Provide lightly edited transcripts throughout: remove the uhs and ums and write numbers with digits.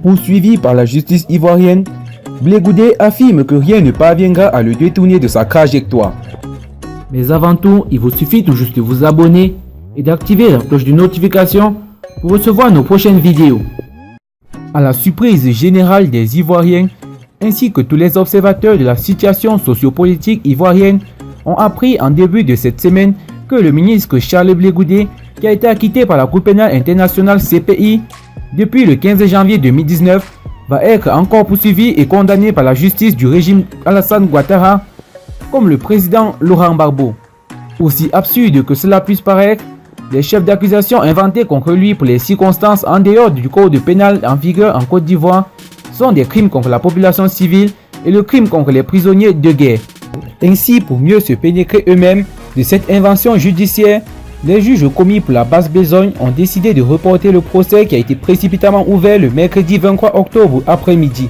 Poursuivi par la justice ivoirienne, Blé Goudé affirme que rien ne parviendra à le détourner de sa trajectoire. Mais avant tout, il vous suffit tout juste de vous abonner et d'activer la cloche de notification pour recevoir nos prochaines vidéos. À la surprise générale des Ivoiriens, ainsi que tous les observateurs de la situation sociopolitique ivoirienne, ont appris en début de cette semaine que le ministre Charles Blé Goudé, qui a été acquitté par la Cour pénale internationale CPI depuis le 15 janvier 2019, va être encore poursuivi et condamné par la justice du régime Alassane Ouattara, comme le président Laurent Gbagbo. Aussi absurde que cela puisse paraître, les chefs d'accusation inventés contre lui pour les circonstances en dehors du code pénal en vigueur en Côte d'Ivoire sont des crimes contre la population civile et le crime contre les prisonniers de guerre. Ainsi, pour mieux se pénétrer eux-mêmes de cette invention judiciaire, les juges commis pour la basse besogne ont décidé de reporter le procès qui a été précipitamment ouvert le mercredi 23 octobre après-midi.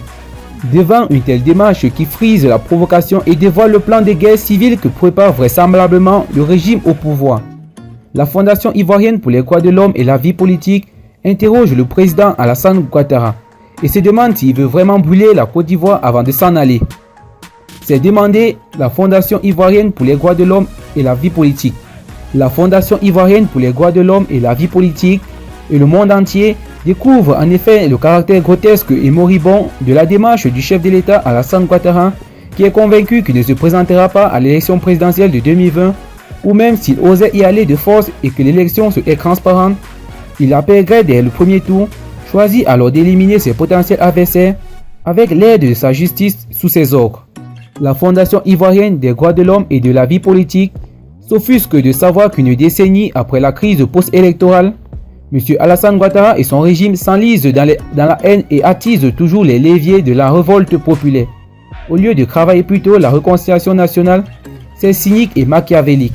Devant une telle démarche qui frise la provocation et dévoile le plan de guerre civile que prépare vraisemblablement le régime au pouvoir, la Fondation ivoirienne pour les droits de l'homme et la vie politique interroge le président Alassane Ouattara et se demande s'il veut vraiment brûler la Côte d'Ivoire avant de s'en aller. C'est demandé la Fondation ivoirienne pour les droits de l'homme et la vie politique. La Fondation ivoirienne pour les droits de l'homme et la vie politique et le monde entier découvrent en effet le caractère grotesque et moribond de la démarche du chef de l'État Alassane Ouattara, qui est convaincu qu'il ne se présentera pas à l'élection présidentielle de 2020, ou même s'il osait y aller de force et que l'élection est transparente, il appellerait dès le premier tour, choisit alors d'éliminer ses potentiels adversaires avec l'aide de sa justice sous ses ordres. La Fondation ivoirienne des droits de l'homme et de la vie politique s'offusque de savoir qu'une décennie après la crise post-électorale, M. Alassane Ouattara et son régime s'enlisent dans la haine et attisent toujours les leviers de la révolte populaire. Au lieu de travailler plutôt la réconciliation nationale, c'est cynique et machiavélique.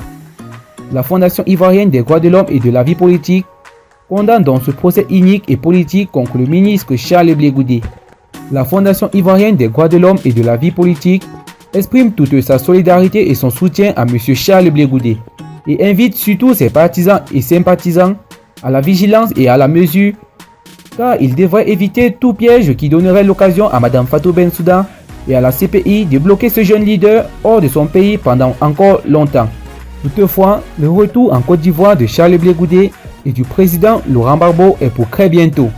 La Fondation ivoirienne des droits de l'homme et de la vie politique condamne donc ce procès inique et politique contre le ministre Charles Blé Goudé. La Fondation ivoirienne des droits de l'homme et de la vie politique exprime toute sa solidarité et son soutien à M. Charles Blé Goudé et invite surtout ses partisans et sympathisants à la vigilance et à la mesure, car il devrait éviter tout piège qui donnerait l'occasion à Mme Fatou Bensouda et à la CPI de bloquer ce jeune leader hors de son pays pendant encore longtemps. Toutefois, le retour en Côte d'Ivoire de Charles Blé Goudé et du président Laurent Gbagbo est pour très bientôt.